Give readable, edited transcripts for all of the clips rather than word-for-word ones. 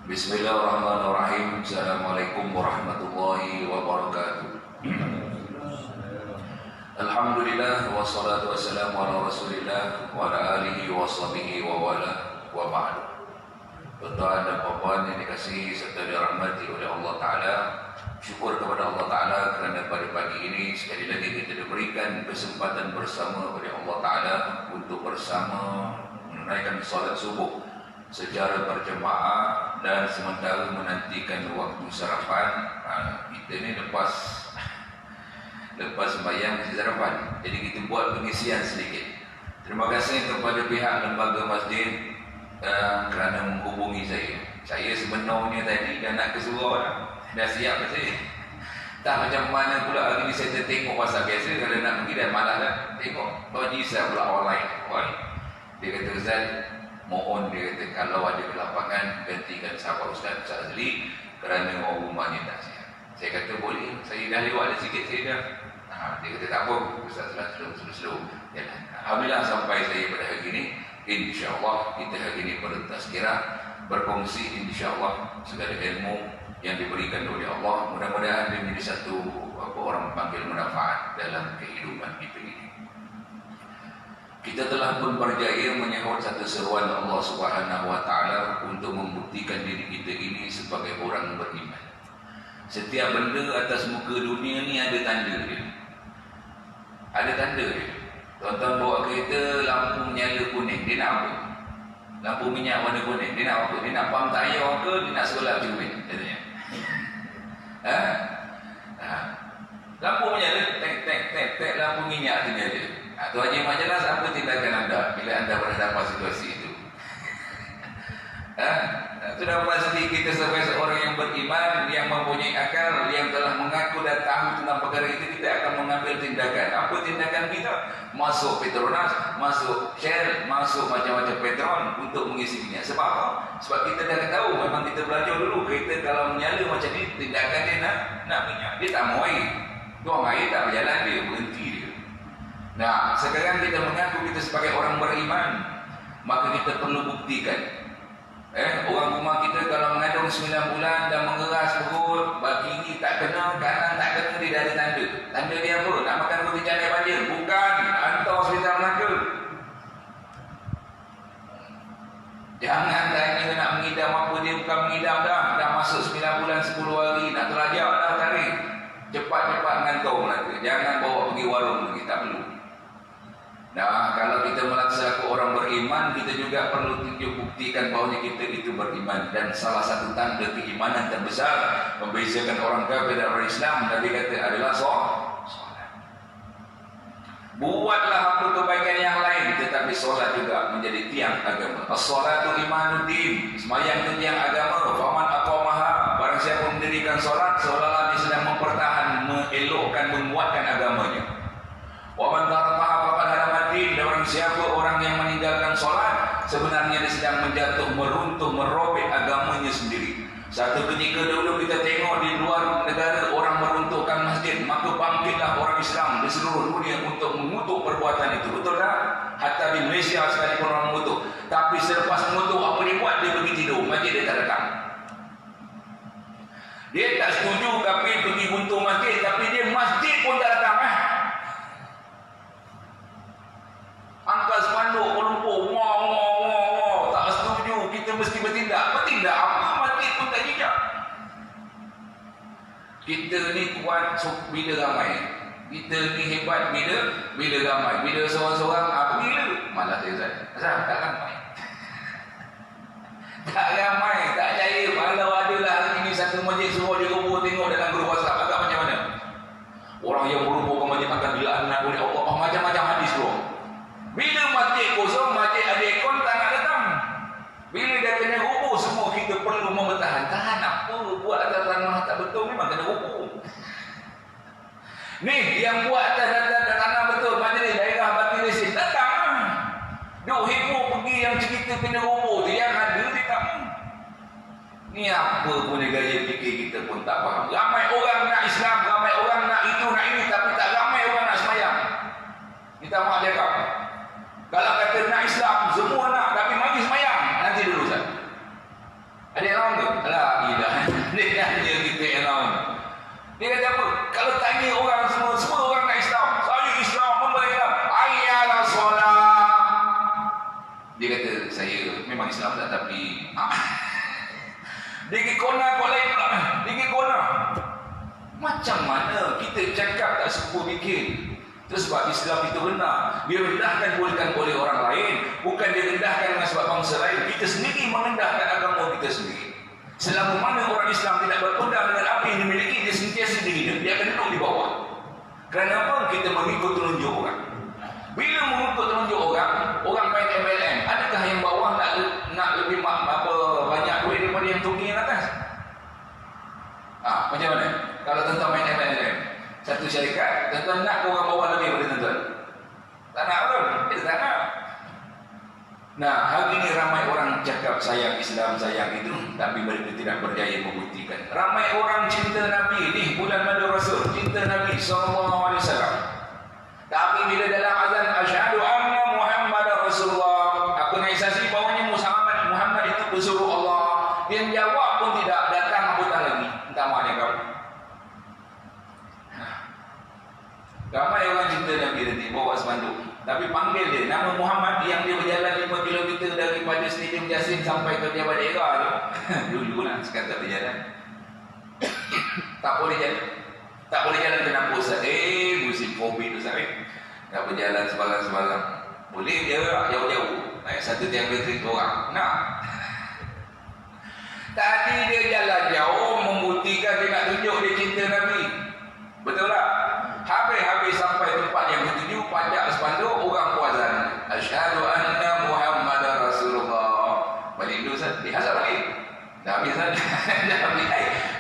Bismillahirrahmanirrahim. Assalamualaikum warahmatullahi wabarakatuh. Alhamdulillah wassalatu wassalamu ala Rasulillah wa ala alihi wa sahbihi wa wala wa ba'du. Tuan-tuan dan puan-puan yang dikasihi serta dirahmati oleh Allah Ta'ala, syukur kepada Allah Ta'ala kerana pada pagi ini sekali lagi kita diberikan kesempatan bersama oleh Allah Ta'ala untuk bersama menunaikan salat subuh secara berjemaah dan sementara menantikan waktu sarapan. Kita ni lepas sembahyang mesti sarapan, jadi kita buat pengisian sedikit. Terima kasih kepada pihak lembaga masjid kerana menghubungi saya. Saya sebenarnya tadi dah nak ke surau dah siap saya. Tak macam mana pula hari ni saya tertengok pasal biasa kalau nak pergi dah malas dah tengok Haji saya pula online. Dia kata, Ustaz, mohon, dia kata kalau ada kelapangan gantikan sahabat Ustaz Azli kerana orang rumahnya tak sihat. Saya kata boleh, saya dah lewat dah sikit saya dah. Dia kata tak apa Ustaz, slow jalan. Alhamdulillah sampai saya pada hari ini. InsyaAllah kita hari ini bertazkirah, berkongsi insyaAllah segala ilmu yang diberikan oleh Allah. Mudah-mudahan dia menjadi satu orang panggil manfaat dalam kehidupan kita ini. Kita telah pun berjaya menyahut satu seruan Allah Subhanahu wa Ta'ala untuk membuktikan diri kita ini sebagai orang beriman. Setiap benda atas muka dunia ni ada tanda dia. Ada tanda dia. Tuan-tuan bawa kereta, lampu menyala kuning, dia nak apa? Lampu minyak warna kuning, dia nak apa? Dia nak pam tayar ke, dia nak sekolah cermin? Katanya. Lampu menyala, tek, lampu minyak tu dia. Tuan Haji Mak jelas apa tindakan anda bila anda berhadapan situasi itu? Sudah pasti kita sebagai seorang yang beriman, yang mempunyai akal, yang telah mengaku dan tahu tentang perkara itu, kita akan mengambil tindakan. Apa tindakan kita? Masuk Petronas, masuk Shell, masuk macam-macam petrol untuk mengisi minyak. Sebab apa? Sebab kita dah tahu, memang kita belajar dulu, kereta kalau menyala macam ni, tindakan dia nak minyak. Dia tak mau air. Tuang air tak berjalan, dia berhenti dia. Nah, sekarang kita mengaku kita sebagai orang beriman, maka kita perlu buktikan. Orang rumah kita kalau mengandung 9 bulan dan mengeras perut, kiri tak kena, kanan tak kena, dia dah ada tanda. Tanda dia apa? Nak makan roti canai banjir? Bukan, hantar hospital Melaka. Jangan tanya nak mengidam apa, dia bukan mengidam dah masuk 9 bulan 10 hari, nak terlajak dah tarik. Cepat-cepat hantar Melaka. Jangan bawa pergi warung lagi, tak perlu. Nah, kalau kita melaksanakan orang beriman, kita juga perlu tunjuk buktikan bahawa kita itu beriman. Dan salah satu tanda keimanan terbesar membezakan orang kafir dan orang Islam, Nabi kata adalah solat. Buatlah apa kebaikan yang lain, tetapi solat juga menjadi tiang agama. As-salatu imanuddin, sembahyang itu tiang agama. Faman aqamaha, barang siapa mendirikan solat, seolah-olah dia sedang mempertahan, mengelokkan, menguatkan agamanya. Wa man tarakaha faqad harama din, dan orang siapa orang yang meninggalkan solat, sebenarnya dia sedang menjatuh, meruntuh, merobek agamanya sendiri. Satu ketika dulu kita tengok di luar negara orang meruntuhkan masjid, maka bangkitlah orang Islam di seluruh dunia untuk mengutuk perbuatan itu. Betul tak? Hatta di Malaysia sekalipun orang mengutuk. Tapi selepas mengutuk, apa dia buat? Dia pergi tidur, masjid dia tak datang. Dia tak setuju kafir pergi buntung masjid, tapi dia masjid pun tak datang. Angkat spanduk melumpur, wah, tak setuju, kita mesti bertindak. Bertindak apa? Masjid pun tak jejak. Kita ni kuat bila ramai. Kita ni hebat bila ramai. Bila seorang-seorang, apa gila? Malah saya Ustaz, tak ramai. Tak ramai, tak jaya. Kalau adalah hari ini satu masjid semua dia kumpul tengok dalam grup WhatsApp, agak macam mana? Orang yang berhubung ke masjid akan dilaknat oleh Allah, macam-macam hadis tu. Bila masjid kosong, masjid ada aircon, tak nak datang. Bila dia kena rubuh, semua kita perlu mempertahan. Tahan apa? Buat atas tanah tak betul, memang kena rubuh. Ni, yang buat atas tanah betul, majlis daerah bagi resin, datang. Duk hibur pergi yang cerita kena rubuh tu, yang ada di kamu. Ni apa pun dia gaya fikir kita pun tak faham. Ramai orang nak Islam, ramai orang nak itu, nak ini, tapi tak ramai orang nak semayang. Kita maaf cakap. Kalau kata nak Islam, semua nak, tapi mari semayang. Nanti dulu Ustaz. Ada Ada yang lawan tu? Alah, gila. Dia tanya kita yang lawan. Dia kata apa? Kalau tanya orang semua orang nak Islam. Saya Islam, memberi Islam. Ayalah solat. Dia kata, saya memang Islam tak, tapi dia pergi kona kau lain pula. Dia pergi kona. Macam mana kita cakap tak suka bikin? Itu sebab Islam itu benar. Dia rendahkan bukan oleh orang lain, bukan dia rendahkan dengan sebab bangsa lain. Kita sendiri merendahkan agama kita sendiri. Selama mana orang Islam tidak berpegang dengan apa yang dimiliki, dia sentiasa diri dia akan duduk di bawah. Kerana apa? Kita mengikut telunjuk orang. Bila mengikut telunjuk orang, orang main MLM, adakah yang bawah nak lebih banyak duit daripada yang tinggi yang atas? Macam mana? Kalau tuan-tuan main MLM, satu syarikat, tuan-tuan nak ke orang bawah lebih daripada tuan-tuan? Tak nak pun, kita tak nak. Nah, hari ini ramai orang cakap sayang Islam, sayang itu, tapi mereka tidak berjaya membuktikan. Ramai orang cinta Nabi ni, bulan Madu Rasul, cinta Nabi SAW. Tapi bila dalam azan asyhadu anna Muhammadar Rasulullah, aku nak saksi bahawanya Muhammad itu pesuruh Allah, dia jawab pun tidak, datang abutan lagi. Minta maafnya kau. Ramai orang cinta Nabi nanti bawa spanduk, tapi panggil dia nama Muhammad yang dia berjalan 5 km daripada Stadium Jasin sampai ke Jawa Daerah tu. Dulu lah, sekarang tak boleh jalan. Tak boleh jalan. Tak boleh jalan kenapa Ustaz? Musim Covid Ustaz. Tak boleh jalan sebarang-sebarang. Boleh dia jauh-jauh. Naik satu tiang elektrik orang. Nak. Tadi dia jalan jauh membuktikan dia nak tunjuk dia cinta Nabi. Betul tak? Habis sampai tempat yang ketujuh, pajak spanduk, orang puazan. Asyhadu anna Muhammadar Rasulullah. Balik dulu Ustaz. Hasap balik. Dah habis Ustaz. Dah habis.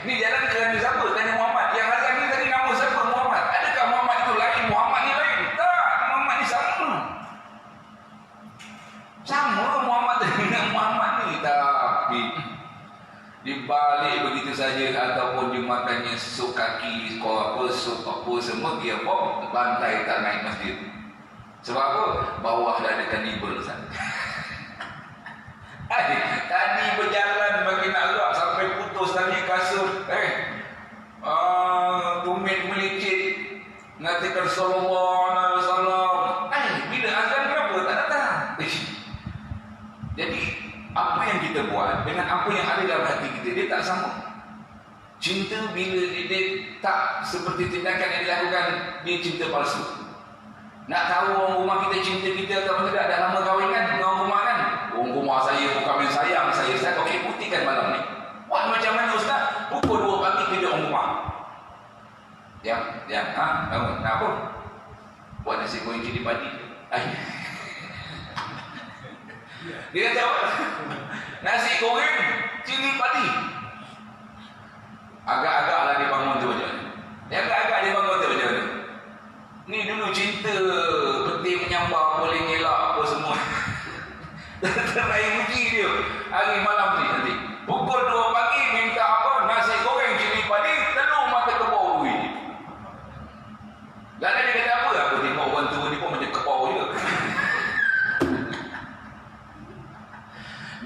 Ni jalan kerana siapa? Tanya Muhammad. Yang Hazan ni tadi nama siapa? Muhammad. Adakah Muhammad itu lain? Muhammad ni lain? Tak. Muhammad ni sama. Sama Muhammad dengan Muhammad ni. Tapi dibalik begitu saja, ataupun dia makannya sup kaki, sup apa semua, dia pun bantai tak naik masjid. Sebab apa? Bawah dah ada kanibal Ustaz. Tadi berjalan bagi nak gerak sampai putus tali kasut. Tumit melicit. Ngatikan sallallahu alaihi wasallam. Bila azan kenapa tak datang? Jadi apa yang kita buat dengan apa yang ada dalam hati kita, dia tak sama. Cinta bila dia tak seperti tindakan yang dilakukan, dia cinta palsu. Nak tahu orang rumah kita cinta kita atau tidak, dah lama kahwin kan dengan orang rumah kan? Orang rumah saya bukan main sayang saya. Okey, buktikan malam ni. Buat macam mana Ustaz? Pukul 2 pagi kerja orang rumah. Bangun. Nak apa? Buat nasi goreng cili padi. Dia kata apa? Nasi goreng cili padi. Agak-agaklah dia bangun tu macam mana? Agak-agak dia bangun tu macam mana? Ni dulu cinta peti menyambar, boleh ngelak apa semua. Terakhir uji dia hari malam ni nanti. Pukul 2 pagi minta apa? Nasi goreng cili padi, telur mata kebau duit. Dan dia kata apa? Aku tengok orang tua ni pun macam kebau juga.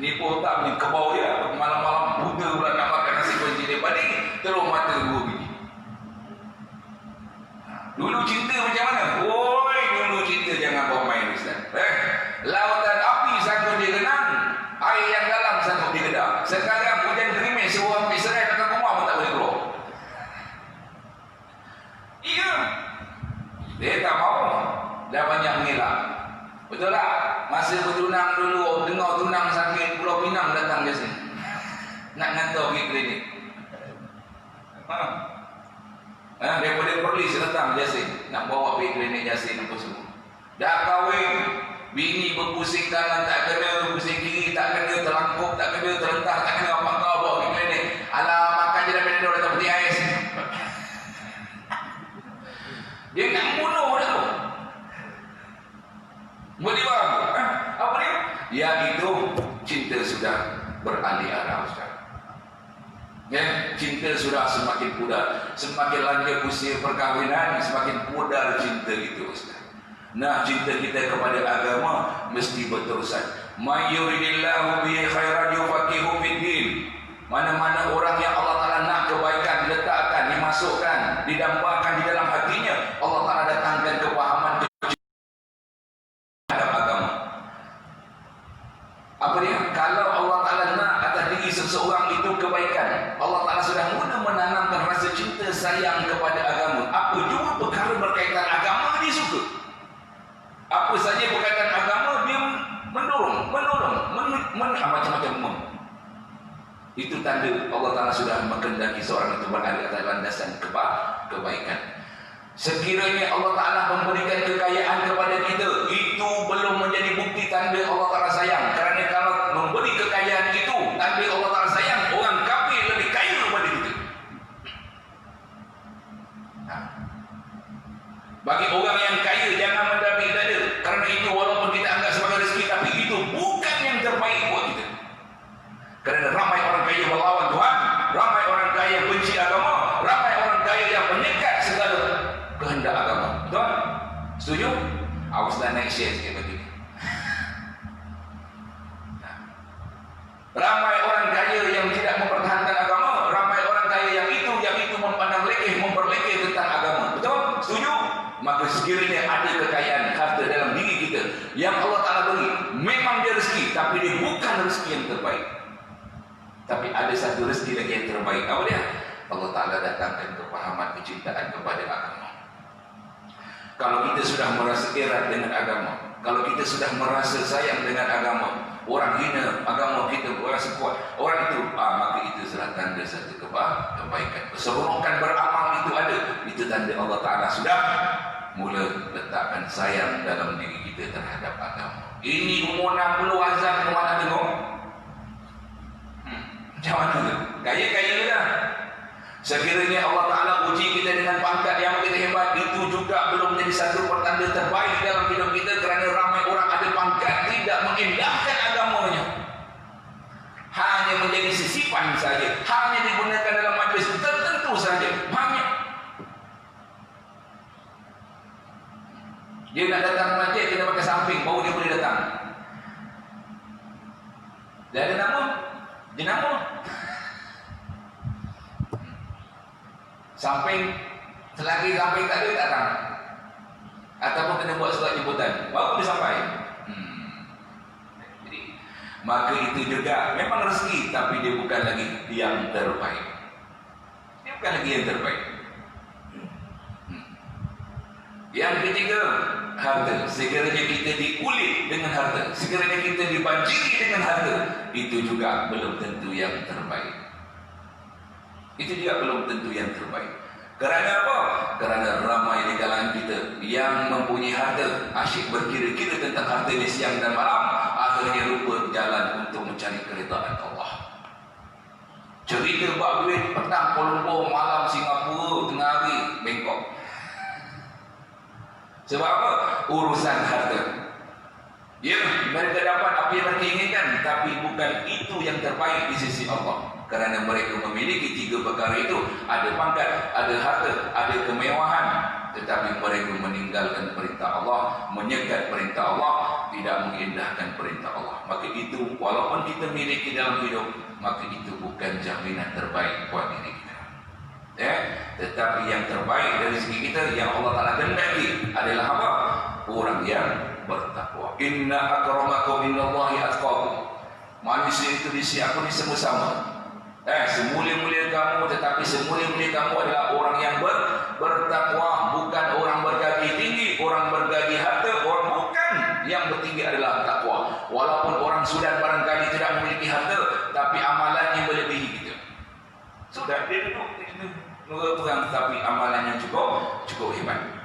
Ni pun tak macam kebau je. Malam-malam buta pula nak makan nasi goreng cili padi, telur mata 2 biji. Dulu cinta macam mana? Dulu cinta jangan bawa main Ustaz. Lautan api sanggup digenang, air yang dalam sanggup digedang. Sekarang hujan gerimis, suruh ambil serai dekat rumah pun tak boleh keluar. Iya. Dia tak mahu. Dah banyak mengelak. Betul tak? Masa bertunang dulu, dengar tunang sakit, Pulau Pinang datang ke sini. Nak hantar pergi klinik. Daripada Perlis datang Jasin, nak bawa pergi klinik Jasin apa semua. Dah kahwin, bini berpusing kanan tak kena, pusing kiri tak kena, terlangkup tak kena, terentah tak kena, apa kau bawa pergi klinik. Alah, makan je dah benda datang peti ais. Dia nak bunuh dah tu. Boleh faham? Apa dia? Ya, itu cinta sudah beralih arah Ustaz. Cinta sudah semakin pudar. Semakin lanjut usia perkahwinan, semakin pudar cinta itu Ustaz. Nah, cinta kita kepada agama mesti berterusan. May yuridillahu bihi khairan yufaqihu fid din. Mana-mana orang yang Allah Ta'ala nak kebaikan, diletakkan, dimasukkan, didambakan di dalam hatinya, Allah Ta'ala datangkan kepahaman terhadap agama. Apa dia? Kalau Allah Ta'ala nak atas diri seseorang itu kebaikan, Allah Ta'ala sudah mula menanamkan rasa cinta sayang kepada agama. Apa juga perkara berkaitan agama dia suka. Apa saja berkaitan agama dia mendorong, macam-macam. Itu tanda Allah Ta'ala sudah mengendaki seorang itu berada atas landasan kebaikan. Sekiranya Allah Ta'ala memberikan kekayaan kepada kita, itu belum menjadi bukti tanda Allah Ta'ala sayang. Kerana kalau memberi kekayaan itu tanda Allah Ta'ala sayang, orang kafir lebih kaya daripada kita. Bagi orang yang kaya, jangan mendapik dada. Kerana itu walaupun kita anggap sebagai rezeki, tapi itu bukan yang terbaik buat kita. Kerana ramai orang kaya berlawan Tuhan, ramai orang kaya benci agama, ramai orang kaya yang menyekat segala kehendak agama. Betul? Setuju? Awaslah naik share sikit bagi. Ramai orang kaya yang tidak mempertahankan agama, ramai orang kaya yang itu memandang lekeh, memperlekeh tentang agama. Betul? Setuju? Maka sekiranya ada kekayaan harta dalam diri kita yang Allah Ta'ala beri, memang dia rezeki, tapi dia bukan rezeki yang terbaik. Tapi ada satu rezeki lagi yang terbaik. Apa dia? Allah Ta'ala datangkan kepahaman, kecintaan kepada agama. Kalau kita sudah merasa erat dengan agama, kalau kita sudah merasa sayang dengan agama, orang hina agama kita berasa kuat, orang itu maka itu adalah tanda satu kebaikan. Keseronokan beramal itu ada. Itu tanda Allah Ta'ala sudah mula letakkan sayang dalam diri kita terhadap agama. Ini umur 60 azan ke mana tengok? Macam mana tu? Kaya-kaya dah. Sekiranya Allah Ta'ala uji kita dengan pangkat yang begitu hebat, itu juga belum menjadi satu pertanda terbaik dalam hidup kita. Kerana ramai orang ada pangkat tidak mengindahkan agamanya, hanya menjadi sisipan saja, hanya digunakan dalam majlis tertentu saja. Hanya dia nak datang masjid, dia nak pakai samping baru dia boleh datang. Dia ada nama? Jenama samping, selagi samping tak ada, datang. Ataupun kena buat surat jemputan baru dia sampai. Jadi maka itu juga memang rezeki, tapi dia bukan lagi yang terbaik. Dia bukan lagi yang terbaik. Yang ketiga, harta. Sekiranya kita diulik dengan harta, sekiranya kita dibanjiri dengan harta, itu juga belum tentu yang terbaik. Itu juga belum tentu yang terbaik. Kerana apa? Kerana ramai di kalangan kita yang mempunyai harta, asyik berkira-kira tentang hartanya siang dan malam, akhirnya lupa jalan untuk mencari keridaan Allah. Cerita bab duit petang Kuala Lumpur, malam Singapura, tengah hari Bangkok. Sebab apa? Urusan harta. Ya, mereka dapat apa yang mereka inginkan, tapi bukan itu yang terbaik di sisi Allah. Kerana mereka memiliki tiga perkara itu, ada pangkat, ada harta, ada kemewahan, tetapi mereka meninggalkan perintah Allah, menyekat perintah Allah, tidak mengindahkan perintah Allah. Maka itu, walaupun kita miliki dalam hidup, maka itu bukan jaminan terbaik buat diri kita. Ya, tetapi yang terbaik dari segi kita yang Allah Ta'ala kehendaki adalah apa? Orang yang bertakwa. Inna akramakum innallahi atqakum. Manusia itu di sisi aku disebut sama. Semulia-mulia kamu, tetapi semulia-mulia kamu adalah orang yang bertakwa, bukan orang bergaji tinggi, orang bergaji harta, orang bukan. Yang bertinggi adalah takwa. Walaupun orang sudah barangkali tidak memiliki harta, tapi amalannya melebihi kita. Sudah dia duduk kurang, tapi amalannya cukup hebat.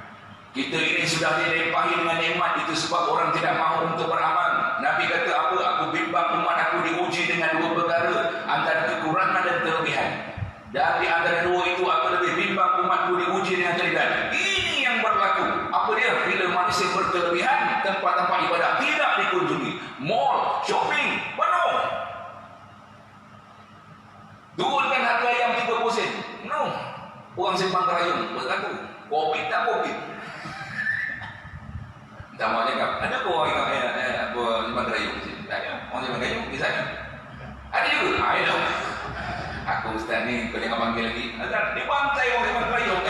Kita ini sudah dilimpahi dengan nikmat, itu sebab orang tidak mahu untuk beramal. Nabi kata apa? Aku bimbang umat aku diuji dengan dua perkara, antara kekurangan dan kelebihan. Dari antara dua itu aku lebih bimbang umatku diuji dengan kelebihan. Ini yang berlaku. Apa dia? Bila manusia berkelebihan, tempat-tempat ibadah tidak dikunjungi, mall, shopping penuh. Turunkan harga ayam 30 sen. No. Orang simpang kerayung berlaku. Covid tak Covid. Tak mahu cakap. Ada ke orang simpang kerayung? Tak ada. Orang simpang kerayung di sana. Ada juga. Ada. Azan ni kau jangan panggil lagi. Azan, dia bantai orang yang berayung.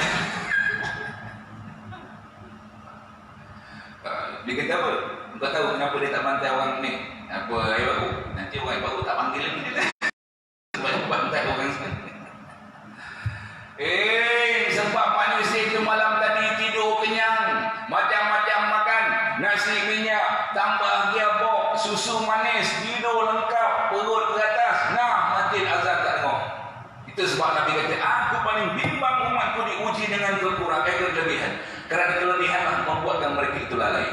Dia kata apa? Kau tahu kenapa dia tak bantai orang ni? Apa air baru? Nanti orang air baru tak panggil lagi. Sebab bantai orang sana. Sebab manusia itu malam tadi tidur kenyang, macam-macam makan, nasi minyak, tambah gearbox, susu manis, tidur lengkap, perut ke atas. Nah, mati azan tak tengok. Itu sebab Nabi kata, aku paling bimbang umatku diuji dengan kelebihan. Kerana kelebihan membuatkan mereka itu lalai.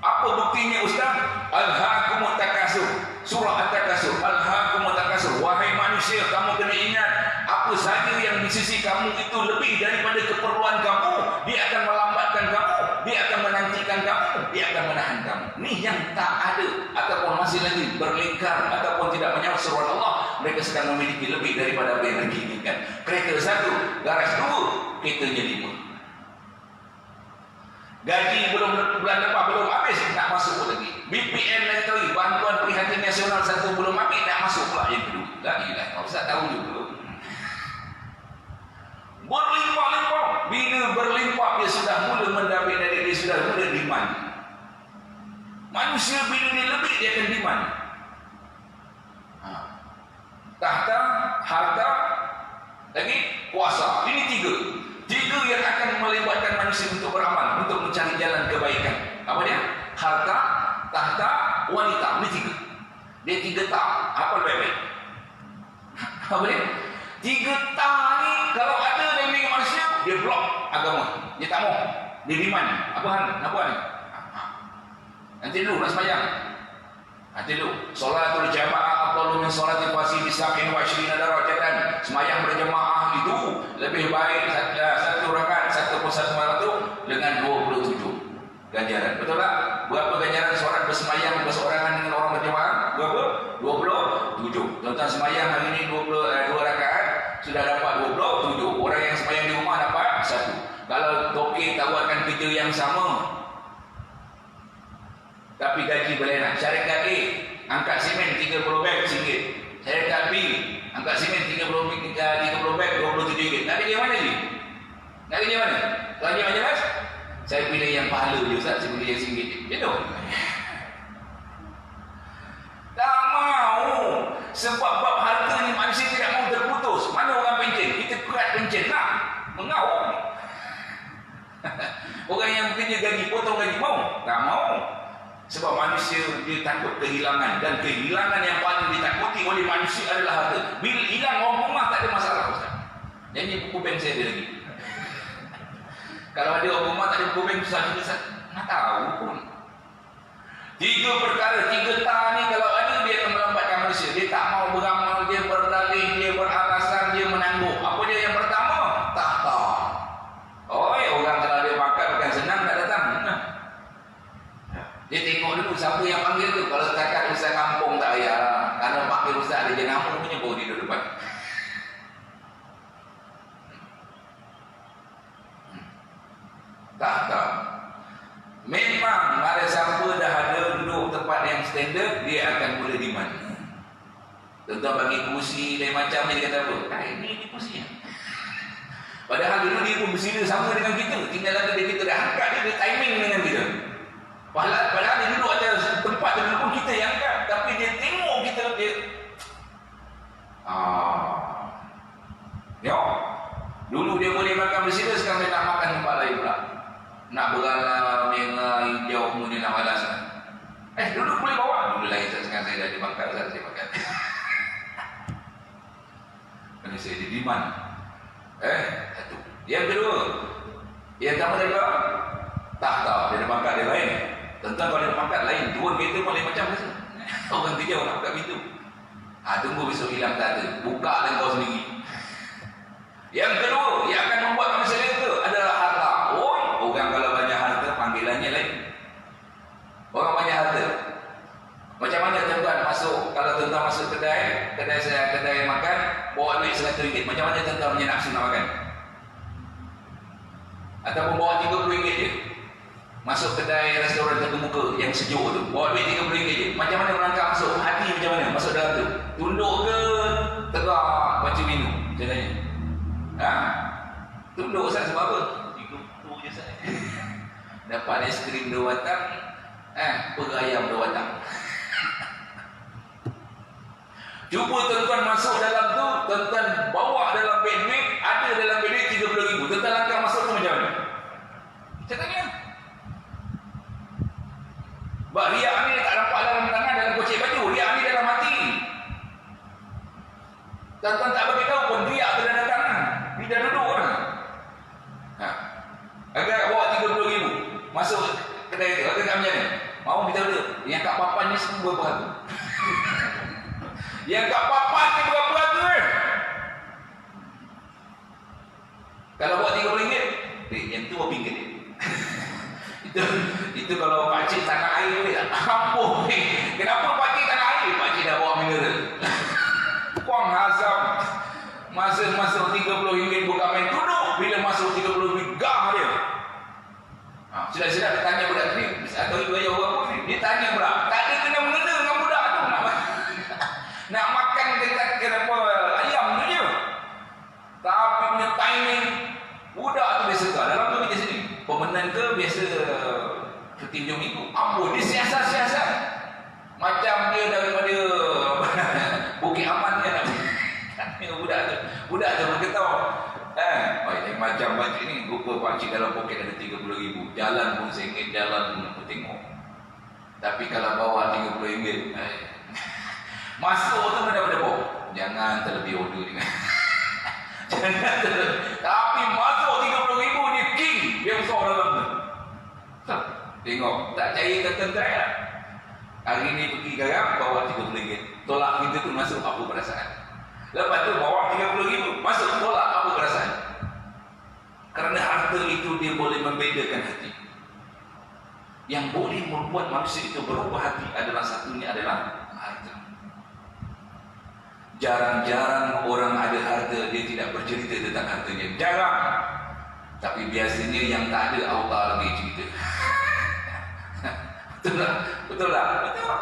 Apa buktinya Ustaz? Alhaakumut takasur. Surah At-Takasur. Alhaakumut takasur. Wahai manusia, kamu kena ingat, apa saja yang di sisi kamu itu lebih daripada keperluan kamu, dia akan melambatkan kamu, dia akan menantikan kamu, dia akan menahan kamu. Ini yang tak ada ataupun masih lagi berlingkar ataupun tidak menyawat seruan Allah, mereka sedang memiliki lebih daripada apa yang mereka inginkan. Kereta satu, garas dua, kita jadi lima. Gaji bulan depan belum habis, nak masuk pun lagi. BPN lagi tahu, bantuan prihatin nasional satu belum habis, nak masuk pula yang kedua. Tak iyalah, Ustaz tahu juga. Berlimpah-limpah. Bila berlimpah, dia sudah mula mendapik dari dia sudah mula demand. Manusia bila dia lebih, dia akan demand. Tahta, harta, lagi kuasa. Ini tiga. Tiga yang akan melibatkan manusia untuk beramal, untuk mencari jalan kebaikan. Apa dia? Harta, tahta, wanita. Ini tiga. Dia tiga tak. Apa baik-baik? Apa dia? Tiga tak ni kalau ada dalam diri manusia, dia blok agama. Dia tak mau. Dia demand. Apa hal? Apa ni? Nanti dulu nak sembahyang. Nanti dulu. Solatul jamaah afdalu min salatil fasi bi 27 darajatan. Sembahyang berjemaah itu lebih baik satu rakaat 1 waktu dengan 27 ganjaran. Betul tak? Berapa ganjaran seorang bersembahyang berseorangan dengan orang berjemaah? Berapa? 27. Tuan-tuan sembahyang hari ini 2 rakaat sudah dapat 27. Orang yang sembahyang di rumah dapat 1. Kalau toke tawarkan kerja yang sama tapi gaji berlainan. Syarikat A angkat simen 30 beg RM1. Syarikat B angkat simen 30 beg RM27. Nak kerja mana ni? Nak kerja mana? Tuan kerja macam mana? Saya pilih yang pahala je Ustaz, saya pilih yang RM1. Betul? Tak mau. Sebab bab harta ni manusia tidak mau terputus. Mana orang pencen? Kita kerat pencen nak mengaum. Orang yang kerja gaji potong gaji mau? Tak mau. Sebab manusia dia takut kehilangan, dan kehilangan yang paling ditakuti oleh manusia adalah harta. Bila hilang orang rumah tak ada masalah Ustaz. Jadi buku bank saya ada lagi. Kalau ada orang rumah tak ada buku bank susah juga Ustaz. Tak tahu pun. Tiga perkara, tiga tak ni kalau ada dia akan melambatkan manusia. Dia tak mau beramal, dia berdalih, dia beralasan, dia menangguh. Apa dia yang pertama? Tahta. Oi, orang kalau dia makan bukan senang tak datang. Dia tengok dulu siapa yang panggil tu. Kalau setakat ustaz kampung tak payah. Karena panggil ustaz ada jenama punya baru dia duduk depan. Tak. Memang ada siapa dah ada duduk tempat yang standard, dia akan mula demand. Tuan-tuan bagi kursi lain macam ni, dia kata apa? Ini kursinya. Padahal dulu dia pun bersila sama dengan kita. Tinggal ada dia kita dah angkat dia timing dengan kita. Padahal dia duduk atas tempat tu pun kita yang angkat. Tapi dia tengok kita dia. Dulu dia boleh makan bersila, sekarang dia nak makan tempat lain pula. Nak beralam, merah, hijau, kemudian nak balas. Dulu boleh bawa. Dulu lain, sekarang saya dah dibakar, saya makan. Kerana saya di demand. Satu. Yang kedua, yang pertama dia apa? Tak, dia ada pangkat dia lain. Tentang kalau dia pangkat lain, turun kereta pun lain macam biasa. Orang kerja orang buka pintu. Tunggu besok hilang tak ada. Buka dan kau sendiri. Yang kedua, yang akan membuat manusia itu adalah harta. Orang kalau banyak harta, panggilannya lain. Orang banyak harta. Macam mana tuan-tuan masuk, kalau tuan-tuan masuk kedai makan, bawa duit RM100. Macam mana tuan-tuan punya nafsu nak makan? Ataupun bawa RM30 je. Masuk kedai restoran terkemuka yang sejuk tu, bawa duit RM30 je. Macam mana melangkah masuk? Hati macam mana? Masuk dalam tu. Tunduk ke tegak baca menu. Saya tanya. Ha? Tunduk Ustaz sebab apa? 30 je Ustaz. Dapat aiskrim 2 batang, pera ayam 2 batang. Cuba tuan-tuan masuk dalam tu, tuan-tuan bawa dalam beg, ada dalam beg 30,000. Tuan-tuan langkah masuk tu macam mana? Saya tanya. Sebab riak ni tak nampak dalam tangan, dalam kocek baju. Riak ni dalam hati. Tuan-tuan tak bagi tahu pun riak tu dalam tangan. Dia dah duduk kan. Agak bawa 30,000. Masuk kedai tu. Agak macam mana? Mau beritahu dia. Yang kat papan ni semua berapa harga? Yang kat papan ni berapa harga? Kalau bawa RM30, yang tu berapa ringgit? Itu kalau pakcik tanah air ni tak mampu ni. Kenapa pakcik tanah air? Pakcik dah bawa mineral. Kuang hazam. Masa masuk RM30 bukan main duduk. Bila masuk RM30 gah dia. Sudah-sudah dia tanya budak ni, atau ibu ayah berapa ni? Dia tanya budak. Tak ada kena-mengena dengan budak tu. Nak makan dekat kenapa ayam tu je. Tapi punya timing budak tu biasa tak. Dalam tu kerja sini. Pemenang ke biasa petinjau minggu. Ampun, dia siasat-siasat. Macam dia daripada Bukit Aman ni nak budak tu. Budak tu beritahu. Macam pakcik ni, rupa pakcik dalam poket ada 30,000. Jalan pun RM1, jalan pun aku tengok. Tapi kalau bawa RM30, masuk tu benda-benda jangan terlebih order ni. Jangan terlebih. Tapi masuk RM30 ni king. Dia besar dalam tu. Tengok, tak percaya tertenterai lah. Hari ni pergi garam, bawa RM30. Tolak pintu tu masuk, apa perasaan? Lepas tu bawa RM30, masuk, tolak, apa perasaan? Kerana harta itu dia boleh membedakan hati. Yang boleh membuat manusia itu berubah hati adalah satunya adalah harta. Jarang-jarang orang ada harta dia tidak bercerita tentang hartanya. Jarang. Tapi biasanya yang tak ada Allah lagi cerita. Betul tak? Betul tak? Betul.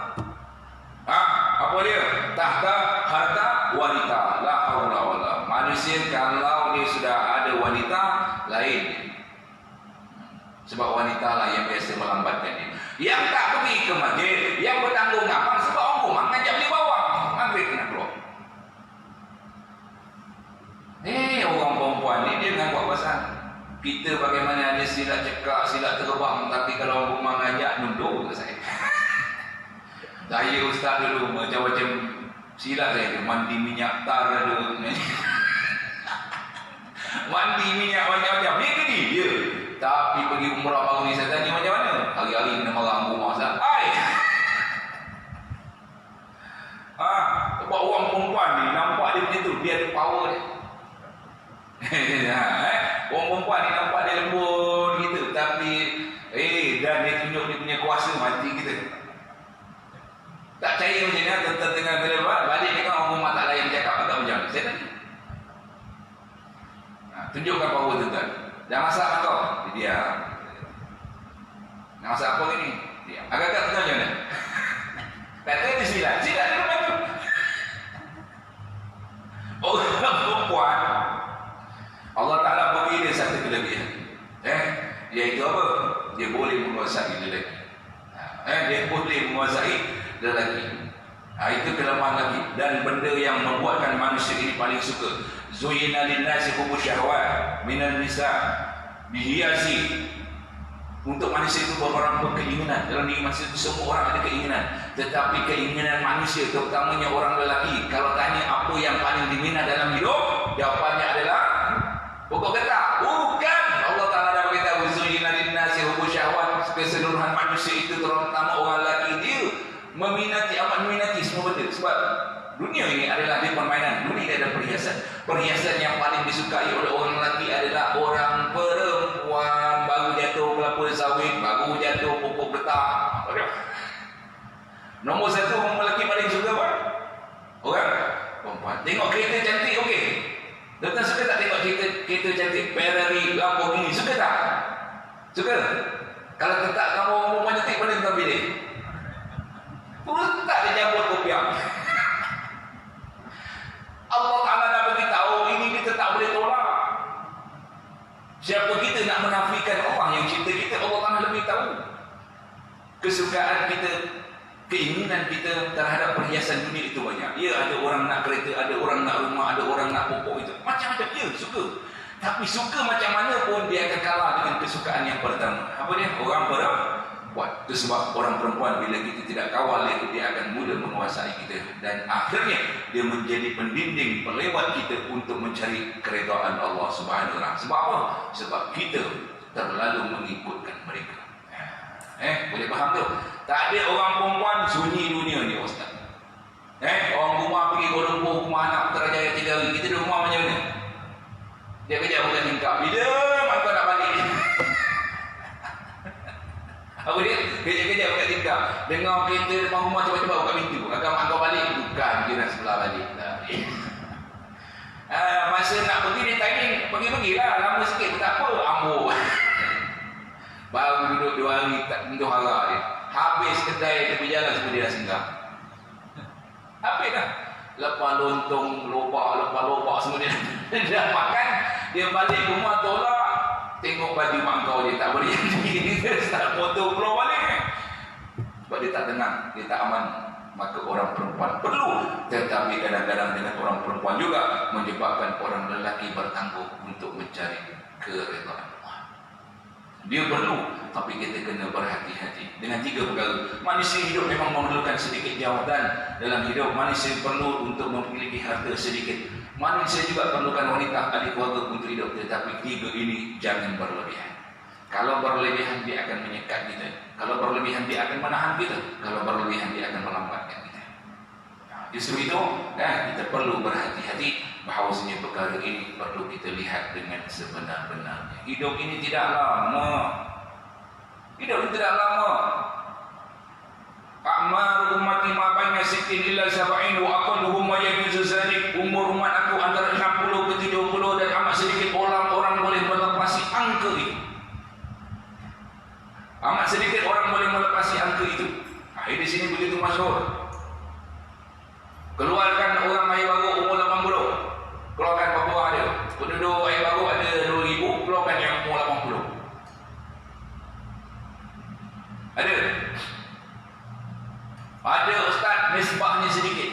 Apa dia? Tahta harta wanita. La haula wala. Manusia kalau dia sudah ada wanita lain. Sebab wanita lah yang biasa melambatkan dia. Yang tak pergi ke masjid, yang bertanggung amal sebab Allah mengajak dia bawah. Maghrib kena keluar. Orang perempuan ni dia nak buat pasal. Kita bagaimana ada silat cekak, silat terbang, tapi kalau rumah ngajak nunduk ke saya. Saya ustaz dulu macam-macam silat saya, mandi minyak tar ada. Mandi minyak macam-macam. Ni ke ni? Ya. Tapi pergi umrah baru ni saya tanya macam mana? Hari-hari kena marah rumah ustaz. Sebab orang perempuan ni nampak dia macam tu, dia ada power dia. Orang perempuan ni nampak dia lembut gitu, tapi dan dia tunjuk dia punya kuasa mati kita. Tak percaya macam ni, tentang tengah terlebat, balik dia kan orang rumah tak layan cakap agak macam ni. Saya tanya. Tunjukkan power tuan-tuan. Dah masak kau? Dia diam. Nak masak apa ni? Diam. Agak-agak tuan macam mana? Kata dia silat. Silat dia lepas tu. Orang perempuan Allah Ta'ala bagi dia satu kelebihan. Iaitu apa? Dia boleh menguasai lelaki. Dia boleh menguasai lelaki. Itu kelemahan lagi. Dan benda yang membuatkan manusia ini paling suka. Zuyina linnasi hubbu syahwat minan nisa. Dihiasi untuk manusia itu beberapa keinginan. Dalam diri manusia itu semua orang ada keinginan. Tetapi keinginan manusia, terutamanya orang lelaki, kalau tanya apa yang paling diminat dalam hidup, jawapannya adalah pokok getah. Bukan. Allah Ta'ala dah beritahu zuyina linnasi hubbu syahwat. Keseluruhan manusia itu, terutama orang lelaki, dia meminati, amat meminati semua benda. Sebab dunia ini adalah dia permainan. Dunia ada perhiasan. Perhiasan yang paling disukai oleh orang lelaki adalah orang perempuan. Baru jatuh kelapa sawit, baru jatuh pokok getah. Nombor satu orang lelaki paling suka apa? Orang perempuan. Tengok kereta cantik, okey. Tuan-tuan suka tak tengok kereta cantik? Ferrari, Lamborghini, suka tak? Suka? Kalau tetap kamu perempuan cantik, mana tuan pilih? Tak dia jambut kopiah. Allah kesukaan kita, keinginan kita terhadap perhiasan dunia itu banyak. Ya, ada orang nak kereta, ada orang nak rumah, ada orang nak pokok itu. Macam-macam, ya, suka. Tapi suka macam mana pun dia akan kalah dengan kesukaan yang pertama. Apa dia? Orang perempuan. Itu sebab orang perempuan bila kita tidak kawal dia akan mudah menguasai kita. Dan akhirnya dia menjadi pendinding pelewat kita untuk mencari keredaan Allah Subhanahu Wa Taala. Sebab apa? Sebab kita terlalu mengikutkan mereka. Boleh faham tu? Tak ada orang perempuan sunyi dunia ni, Ustaz. Orang rumah pergi Kuala Lumpur, rumah anak Putrajaya 3 hari. Kita di rumah macam mana? Dia kerja bukan tingkap. Bila mak nak balik? Apa dia? Kerja-kerja bukan tingkap. Dengar kereta depan rumah cepat-cepat buka pintu. Agak mak kau balik? Bukan, jiran sebelah balik. Masa nak pergi dia timing, pergi-pergilah. Lama sikit pun tak apa. Ambur. Baru duduk 2 hari tak tentu harap dia. Habis kedai tepi jalan semua dia dah singgah. Habis dah. Lepas lontong, lopak semua dia dah makan. Dia balik rumah tolak. Tengok baju mak kau dia tak boleh jadi. Dia start foto keluar balik kan. Sebab dia tak tenang, dia tak aman. Maka orang perempuan perlu. Tetapi kadang-kadang dengan orang perempuan juga menyebabkan orang lelaki bertangguh untuk mencari keredaan. Dia perlu, tapi kita kena berhati-hati dengan 3 perkara. Manusia hidup memang memerlukan sedikit jawatan dalam hidup. Manusia perlu untuk memiliki harta sedikit. Manusia juga perlukan wanita, adik keluarga untuk hidup. Tetapi 3 ini jangan berlebihan. Kalau berlebihan dia akan menyekat kita. Kalau berlebihan dia akan menahan kita. Kalau berlebihan dia akan melambatkan kita. Justru itu, kita perlu berhati-hati bahawasanya perkara ini perlu kita lihat dengan sebenar-benarnya. Hidup ini tidak lama. Hidup ini tidak lama. A'maru ummati ma baina 60 ila 70 wa aqalluhum ma yajuzu zalik. Umur umat aku antara 60 ke 70 dan amat sedikit orang boleh melepasi angka itu. Amat sedikit orang boleh melepasi angka itu. Di sini begitu masyhur. Keluarkan orang air baru umur 80. Keluarkan berapa ada? Penduduk air baru ada 2,000. Keluarkan yang umur 80. Ada? Ada ustaz, nisbahnya sedikit.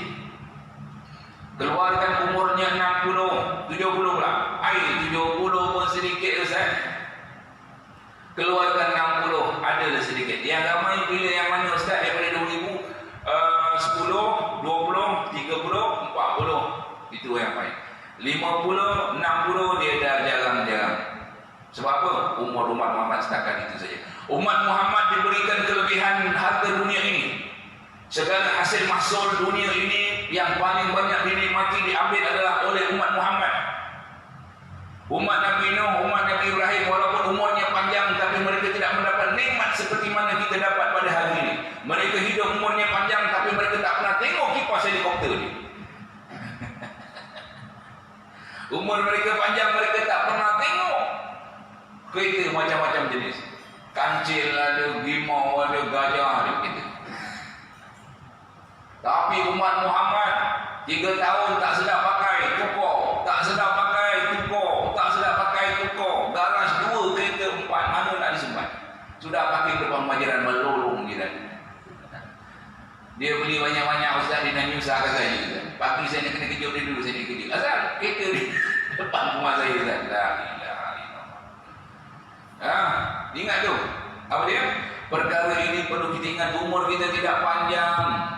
Keluarkan umurnya 60, 70 pula. 70 pun sedikit ustaz. Keluarkan 60, adalah sedikit. Yang ramai bila yang mana ustaz daripada 2,000? 10, 20, 30, 40. Itu yang baik. 50, 60 dia dah jarang-jarang. Sebab apa? Umur umat Muhammad setakat itu saja. Umat Muhammad diberikan kelebihan harta dunia ini. Segala hasil mahsul dunia ini yang paling banyak dinikmati diambil adalah oleh umat Muhammad. Umat Nabi Nuh, umat Nabi Ibrahim, walaupun umurnya panjang tapi mereka tidak mendapat nikmat seperti mana kita dapat pada hari ini. Mereka hidup umurnya panjang tapi mereka tak pernah tengok kipas helikopter ni. Umur mereka panjang, mereka tak pernah tengok kereta macam-macam jenis. Kancil ada, gimau ada, gajah ada kita. Tapi umat Muhammad 3 tahun tak sedap pakai tukar, tak sedap pakai tukar, tak sedap pakai tukar. Garaj 2, kereta 4, mana nak disimpan? Sudah pakai depan majaran melolong dia tadi. Dia beli banyak-banyak ustaz, dia nak nyusahkan saya. Pagi saya nak kena kejut dia dulu, saya nak kejut. Asal kereta di depan rumah saya ustaz. Ingat tu. Apa dia? Perkara ini perlu kita ingat. Umur kita tidak panjang.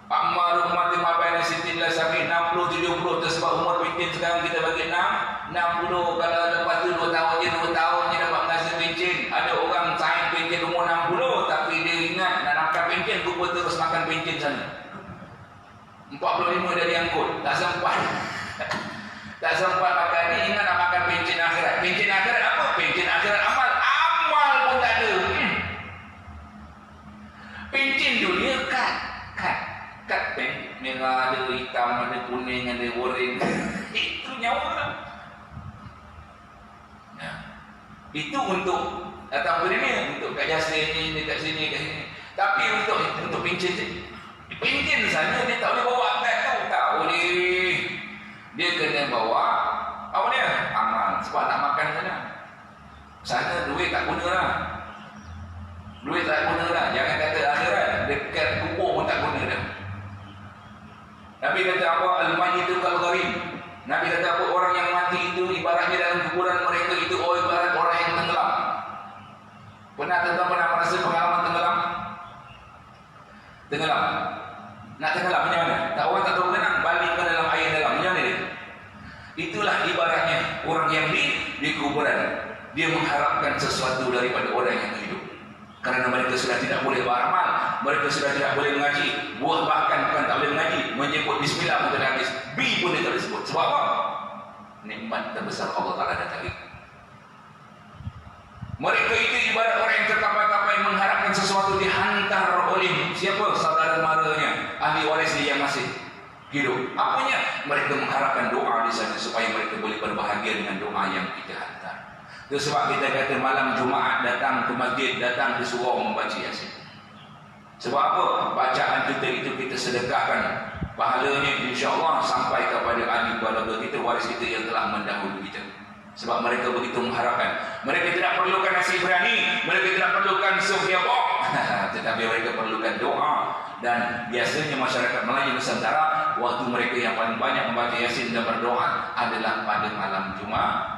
Ammar umat 15 sittillah sampai 60 70. Tersebab umur pencen sekarang kita bagi 60. Kalau lepas tu 2 tahun je dapat menghasil pencen. Ada orang sign pencen umur 60 tapi dia ingat nak makan pencen, lupa terus makan pencen sana. 45 dah diangkut, tak sempat. Tak sempat makan ni, ingat nak makan pencen akhirat. Pencen akhirat apa? Pencen akhirat amal. Amal pun tak ada. Pencen dunia kad pen merah ada, hitam ada, kuning ada, oranye. Itu nyawa lah. Itu untuk datang ke dunia, untuk kat Jasrin ni, dekat sini, kat sini. Tapi untuk pencen sana dia tak boleh bawa kad tu, tak boleh. Dia kena bawa apa dia? Amal. Sebab nak makan sana. Sana duit tak guna lah. Duit tak guna lah. Nabi kata apa? Al-mayyitu kal-gharib. Nabi kata apa? Orang yang mati itu ibaratnya dalam kuburan mereka itu ibarat orang yang tenggelam. Pernah merasa pengalaman tenggelam? Tenggelam. Nak tenggelam macam mana? Tak orang tak tahu renang, balik ke dalam air dalam. Macam mana dia? Itulah ibaratnya orang yang di kuburan. Dia mengharapkan sesuatu daripada orang yang hidup. Kerana mereka sudah tidak boleh beramal, mereka sudah tidak boleh mengaji, bahkan bukan tak boleh mengaji, menyebut bismillah pun tak habis, bi pun dia tak boleh sebut. Sebab apa? Nikmat terbesar Allah Ta'ala datang. Mereka itu ibarat orang yang terkapai-kapai mengharapkan sesuatu dihantar oleh siapa? Saudara maranya, ahli waris dia yang masih hidup. Apanya? Mereka mengharapkan doa di sana supaya mereka boleh berbahagia dengan doa yang kita hantar. Itu sebab kita kata malam Jumaat datang ke masjid, datang ke surau membaca Yasin. Sebab apa? Bacaan kita itu kita sedekahkan. Pahalanya insya-Allah sampai kepada ahli keluarga kita, waris kita yang telah mendahului kita. Sebab mereka begitu mengharapkan. Mereka tidak perlukan nasi biryani, mereka tidak perlukan sup kebab, tetapi mereka perlukan doa. Dan biasanya masyarakat Melayu Nusantara, waktu mereka yang paling banyak membaca Yasin dan berdoa adalah pada malam Jumaat.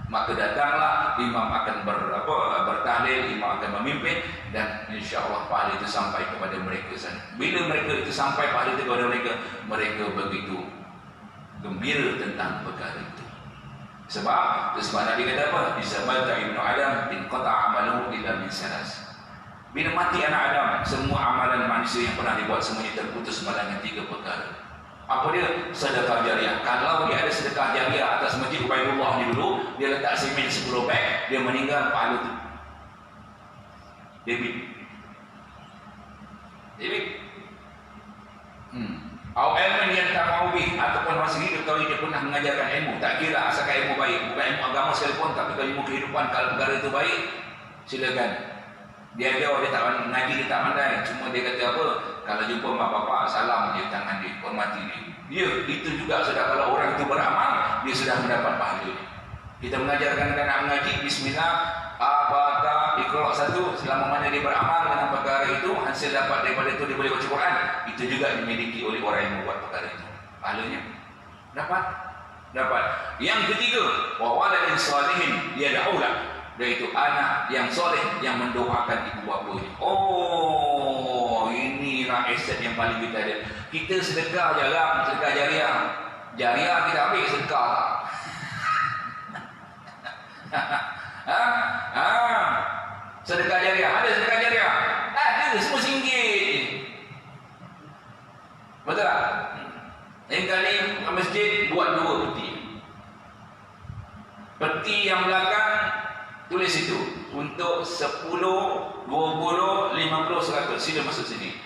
Maka datanglah imam akan bertahlil, imam akan memimpin, dan insya-Allah pahala itu sampai kepada mereka sana. Bila mereka itu sampai pahala itu kepada mereka, mereka begitu gembira tentang perkara itu. Sebab Nabi kata apa? Bisa baca Ibnu Adam in qata amaluhu illa min salas. Bila mati anak Adam, semua amalan manusia yang pernah dibuat semuanya terputus melainkan 3 perkara. Apa dia? Sedekah jariah. Kalau dia ada sedekah jariah atas masjid Ubaidullah ni dulu, dia letak semen 10 beg, dia meninggal pahala tu debit. Au ilmu yang tak mau ataupun masih hidup kalau dia pernah mengajarkan ilmu, tak kira asalkan ilmu baik, bukan ilmu agama sekalipun, tapi kalau ilmu kehidupan, kalau perkara itu baik, silakan. Dia tak mengaji, dia tak pandai, cuma dia kata apa? Kalau jumpa mak bapak, salam dia, tangan dia, hormati dia. Dia itu juga sudah, kalau orang itu beramal, dia sudah mendapat pahala. Kita mengajarkan anak mengaji, bismillah, Al-Fatihah, Iqra' 1, selama mana dia beramal dengan perkara itu, hasil dapat daripada itu dia boleh baca Quran. Itu juga dimiliki oleh orang yang membuat perkara itu. Pahalanya dapat. Yang ketiga, wa waladin salihin yad'ulah. Iaitu anak yang soleh yang mendoakan ibu bapanya. Oh, inilah aset yang paling kita ada. Kita sedekah jarang, sedekah jariah. Jariah kita ambil sedekah. Sedekah jariah, ada sedekah jariah? Ada, semua RM1. Betul tak? Lain kali masjid buat 2 peti. Peti yang belakang tulis itu untuk 10, 20, 50, 100. Sila masuk sini.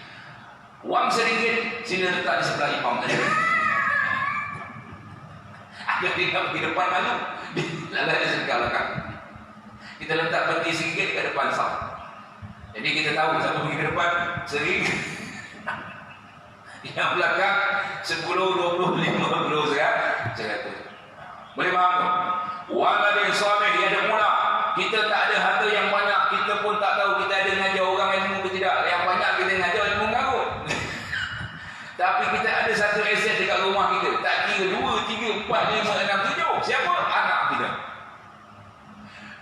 Wang RM1 sila letak di sebelah imam tadi. Agak dia pergi depan malu. Lalai sedekah belakang. Kita letak peti RM1 kat depan saf. Jadi kita tahu siapa pergi ke depan RM1. Yang belakang 10, 20, 50, 100. Boleh faham tak? Waladin salih yad'una. Kita tak ada harta yang banyak, kita pun tak tahu kita ada ngajar orang ilmu ke tidak. Yang banyak kita ngajar ilmu mengarut. Tapi kita ada satu aset dekat rumah kita. Tak kira 2, 3, 4, 5, 6, 7. Siapa? Anak kita.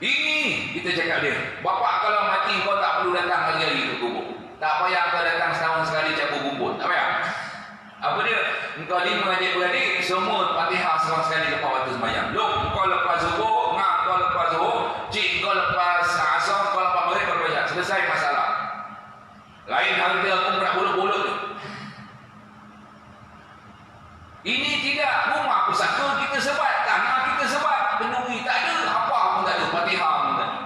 Ini kita cakap dia, bapak kalau mati kau tak perlu datang lagi ke kubur. Tak payah kau datang setahun sekali cabut bumbut. Tak payah. Apa dia? Engkau 5 adik-beradik semua Fatihah seorang sekali lepas waktu sembahyang. Loh, kau lepas zuhur, kau lepas zuhur, cik kau lepas asar, kau lepas maghrib, kau lepas. Selesai masalah. Lain harta aku nak bolot-bolot tu. Ini tidak, rumah pusaka kita sebat, tanah kita sebat, penuhi tak ada, apa pun tak ada, Fatihah pun tak ada.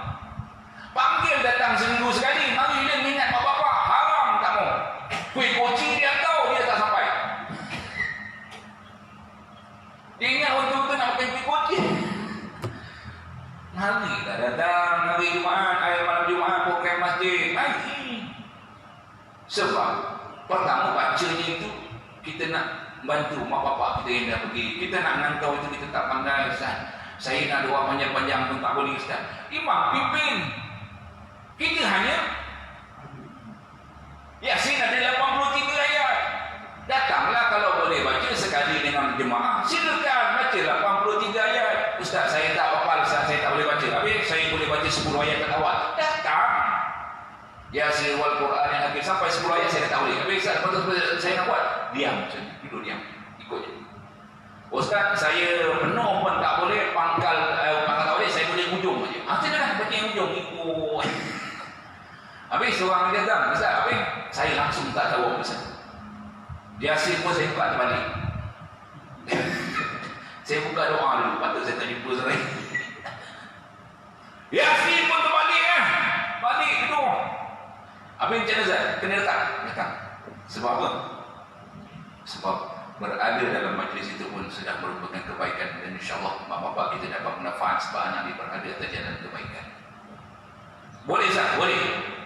Panggil datang seminggu sekali, mari dia minat bapak-bapak, haram tak mau. Kuih koci dia tahu, dia tak sampai. Dia ingat betul-betul nak makan kuih koci. Mari dah datang, hari Jumaat, malam Jumaat, program masjid, mari. Sebab, pertama bacanya itu, kita nak bantu mak bapak kita yang dah pergi. Kita nak ngantau itu kita tak pandai, Ustaz. Saya nak doa panjang-panjang pun tak boleh, Ustaz. Imam pimpin. Kita hanya Yasin ada 83 ayat. Datanglah kalau boleh jemaah, silakan baca 83 ayat. Ustaz, saya tak hafal, Ustaz, saya tak boleh baca. Habis saya boleh baca 10 ayat kat awal. Datang. Yasin wal Quran yang habis sampai 10 ayat saya tak boleh. Habis Ustaz, betul saya nak buat. Diam macam ni, duduk diam. Ikut je. Ustaz, saya penuh pun tak boleh, pangkal tak boleh, saya boleh ujung aja. Dah baca yang ujung ikut. Habis orang dia datang, Ustaz, habis saya langsung tak tahu apa Ustaz. Yasin pun saya buka terbalik. Saya buka doa dulu, patut saya tak jumpa serai. Yasin pun terbalik balik tu. Habis macam mana Ustaz? Kena datang. Sebab apa? Sebab berada dalam majlis itu pun sudah merupakan kebaikan, dan insyaAllah mak bapak kita dapat manfaat sebab anak dia berada atas jalan kebaikan. Boleh Ustaz? Boleh.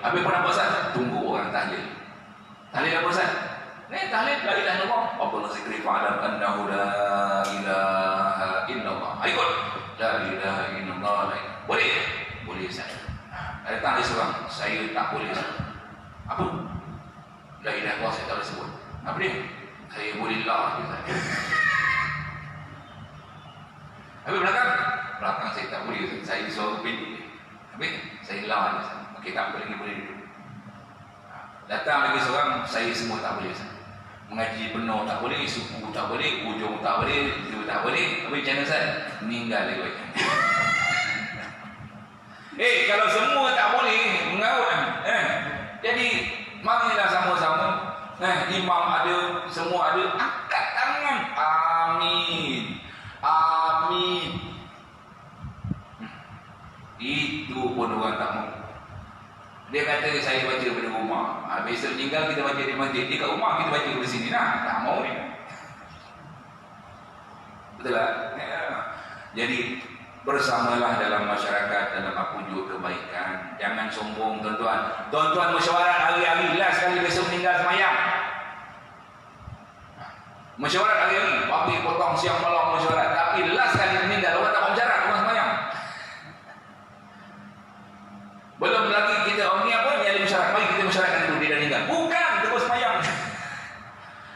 Habis pun apa Ustaz? Tunggu orang tahlil. Tahlil apa Ustaz? Tahlil la ilaha illallah. Abdullah zikri fa'alam annahu la ilaha illallah. Ikut. La ilaha illallah. Boleh? Boleh Ustaz. Datang dia seorang, saya tak boleh Ustaz. Apa? La ilaha illallah saya tak boleh sebut. Apa dia? Saya boleh lah. Habis belakang saya tak boleh Ustaz. Saya suara pendek. Habis saya lah. Okey, tak boleh duduk. Datang lagi seorang, saya semua tak boleh Ustaz. Mengaji penuh tak boleh, suku tak boleh, ujung tak boleh, itu tak boleh. Habis macam mana Ustaz? Meninggal lagi. Kalau semua tak boleh, mengarut jadi marilah sama-sama. Imam ada, semua ada, angkat tangan. Amin. Amin. Itu pun orang tak mau. Dia kata saya baca pada rumah. Besok meninggal kita baca di masjid. Dia kat rumah kita baca di sini. Tak mau ni. Betul tak? Jadi bersamalah dalam masyarakat dalam apa juga kebaikan. Jangan sombong tuan-tuan. Tuan-tuan mesyuarat hari-hari. Last sekali besok meninggal semayang. Mesyuarat hari-hari. Pagi potong siang malam mesyuarat. Tapi last sekali meninggal orang tak mau mesyuarat, orang semayang. Belum lagi kita ni apa? Yang ada masyarakat. Mari kita masyarakat dulu dia dah meninggal. Bukan, terus semayang.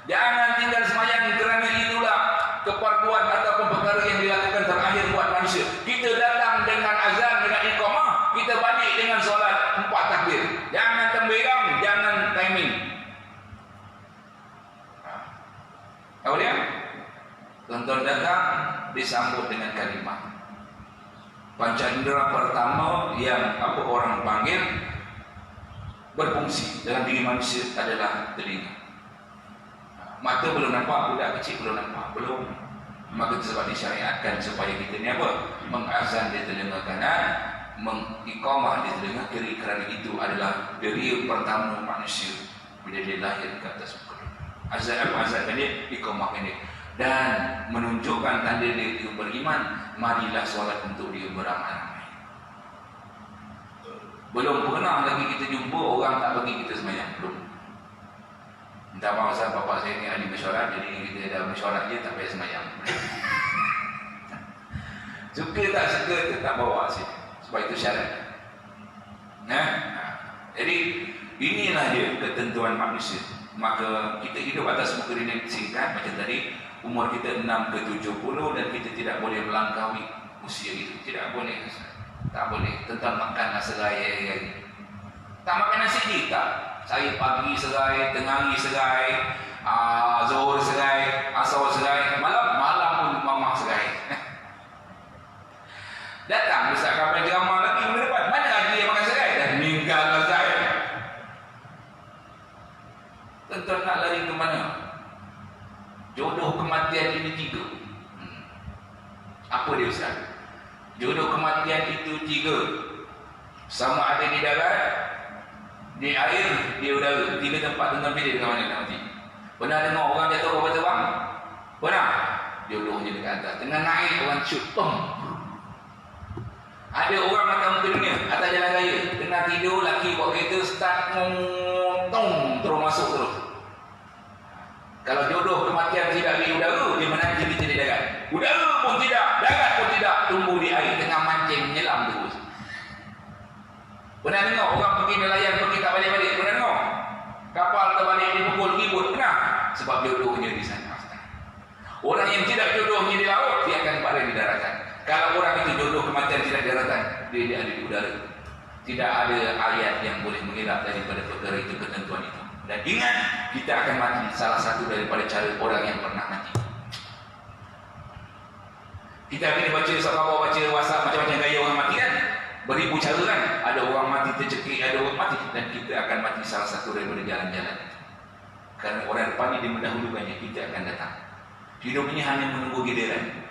Jangan tinggal semayang kerana itulah keperluan ataupun perkara yang dilakukan terakhir buat manusia. Kita datang dengan azan, dengan iqamah, kita balik dengan solat 4 takbir. Jangan temberang, jangan timing. Tahu dia? Tuan-tuan datang disambut dengan kalimah. Panca indera pertama yang apa orang panggil berfungsi dalam diri manusia adalah telinga. Mata belum nampak, budak kecil belum nampak, belum. Maka sebab disyariatkan supaya kita ni apa? Mengazan di telinga kanan, mengiqamah di telinga kiri, kerana itu adalah diri pertama manusia bila dia lahir ke atas muka. Azan dia, iqamah dia. Dan menunjukkan tanda dia beriman, marilah solat untuk dia beramai-ramai. Belum pernah lagi kita jumpa orang tak bagi kita semayang. Belum. Minta maaf Ustaz, bapak saya ni ahli mesyuarat, jadi kita dah mesyuarat je tak payah semayang. Suka tak suka tetap bawa sini. Sebab itu syarat. Jadi inilah dia ketentuan manusia. Maka kita hidup atas muka dunia singkat macam tadi. Umur kita 6 ke 70 dan kita tidak boleh melangkaui usia itu. Tidak boleh. Tak boleh. Tentang makan serai hari-hari. Tak makan nasi kita. Saya pagi serai, tengah hari serai, zuhur serai, asar serai, malam pun mamah serai. Datang besar kapal drama lagi minggu depan. Mana lagi yang makan serai? Dah meninggal saya. Tuan-tuan nak lari ke mana? Jodoh kematian ini 3. Apa dia Ustaz? Jodoh kematian itu 3. Sama ada di darat, di air, di udara. 3 tempat. Tuan-tuan pilih dekat mana nak mati. Pernah dengar orang jatuh kapal terbang? Pernah? Jodohnya dekat atas. Tengah naik orang shoot. Ada orang akan muka dunia atas jalan raya. Tengah tidur, laki buat kereta start ngomong, terus masuk terus. Kalau jodoh kematian tidak di udara, di mana kita di darat? Udara pun tidak, darat pun tidak, tumbuh di air, tengah mancing, menyelam terus. Pernah dengar orang pergi nelayan, pergi tak balik-balik? Pernah dengar? Kapal terbalik dipukul ribut, pernah? Sebab jodohnya di sana. Orang yang tidak jodohnya di laut, dia akan pada di daratan. Kalau orang itu jodoh kematian tidak di daratan, dia ada di udara. Tidak ada ayat yang boleh mengelak daripada perkara itu, ketentuan itu. Dan ingat, kita akan mati. Salah satu daripada cara orang yang pernah mati. Kita ini baca sahabat, baca WhatsApp, macam-macam gaya orang mati kan. Beribu cara kan. Ada orang mati tercekik, ada orang mati. Dan kita akan mati salah satu daripada jalan-jalan. Kerana orang depan ini mendahulukannya, kita akan datang. Hidup ini hanya menunggu giliran.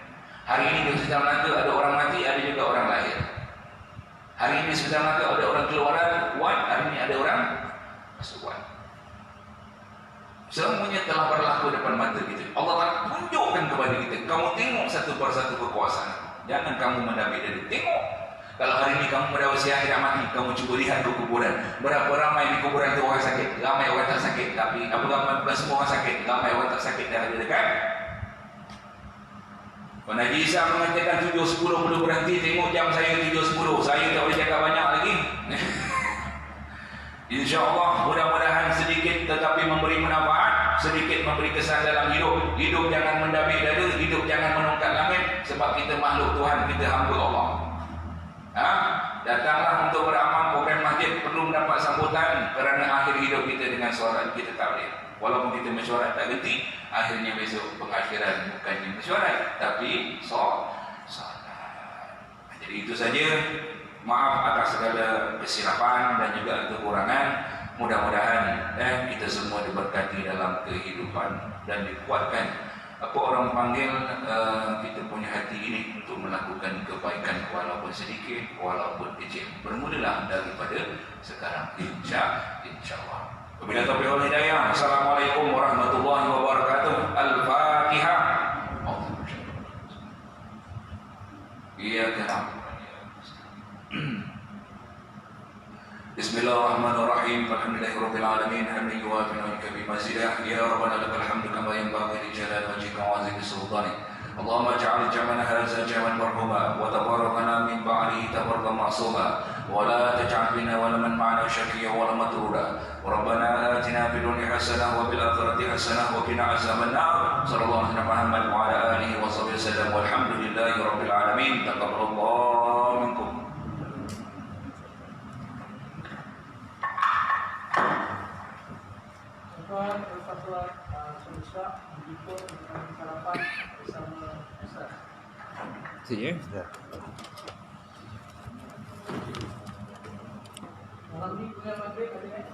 Hari ini di Hospital Melaka ada orang mati, ada juga orang lahir. Hari ini di Hospital Melaka ada orang keluaran wad, hari ini ada orang masuk wad. Semuanya telah berlaku depan mata kita. Allah akan tunjukkan kepada kita. Kamu tengok satu persatu kekuasaan. Jangan kamu mendapat dari tengok. Kalau hari ini kamu mendawasi akhirat mati, kamu cuba lihat ke kuburan. Berapa ramai di kuburan itu orang sakit, ramai orang tak sakit. Tapi apa ramai bukan semua orang sakit, ramai orang tak sakit dah ada dekat. Nabi Isa mengatakan 7.10 perlu berhenti. Tengok jam saya 7.10. Saya tak boleh cakap banyak lagi. InsyaAllah mudah-mudahan sedikit tetapi memberi manfaat, sedikit memberi kesan dalam hidup. Hidup jangan mendabik dada, hidup jangan menungkat langit. Sebab kita makhluk Tuhan, kita hamba Allah. Datanglah untuk beramal. Program masjid perlu mendapat sambutan kerana akhir hidup kita dengan solat kita tak boleh. Walaupun kita mesyuarat tak ganti, akhirnya besok pengakhiran bukannya mesyuarat tapi solat. Jadi itu saja. Maaf atas segala kesilapan dan juga kekurangan. Mudah-mudahan kita semua diberkati dalam kehidupan dan dikuatkan. Apa orang panggil kita punya hati ini untuk melakukan kebaikan walaupun sedikit, walaupun kecil. Bermulalah daripada sekarang, insya-Allah. Wabillahi taufiq wal hidayah. Assalamualaikum warahmatullahi wabarakatuh. Al-Fatihah. Iya kan. Bismillahirrahmanirrahim. Alhamdulillahirabbil alamin. Hamdan yuwafi wa yukafi mazidah. Ya rabbana lakal hamdu kama yanbaghi li jalali wajhika wa 'azimi sultanik. Allahumma ij'al jam'ana hadza jam'an marhuma wa tabarakana min ba'dihi tabarrakan ma'suma wa la taj'al fina wa man ma'ana syaqiyya wa la matruda. Rabbana atina fid dunya hasanah wa fil akhirati hasanah wa qina azaban nar. Sallallahu alaihi Muhammad wa ala alihi wa sahbihi wasallam. Walhamdulillahi rabbil alamin. Taqabbalallahu minkum. Al-Fatwa Sulsa mendukung dengan sarapan bersama Ustaz. Sini ya. Malam ni punya maghrib ada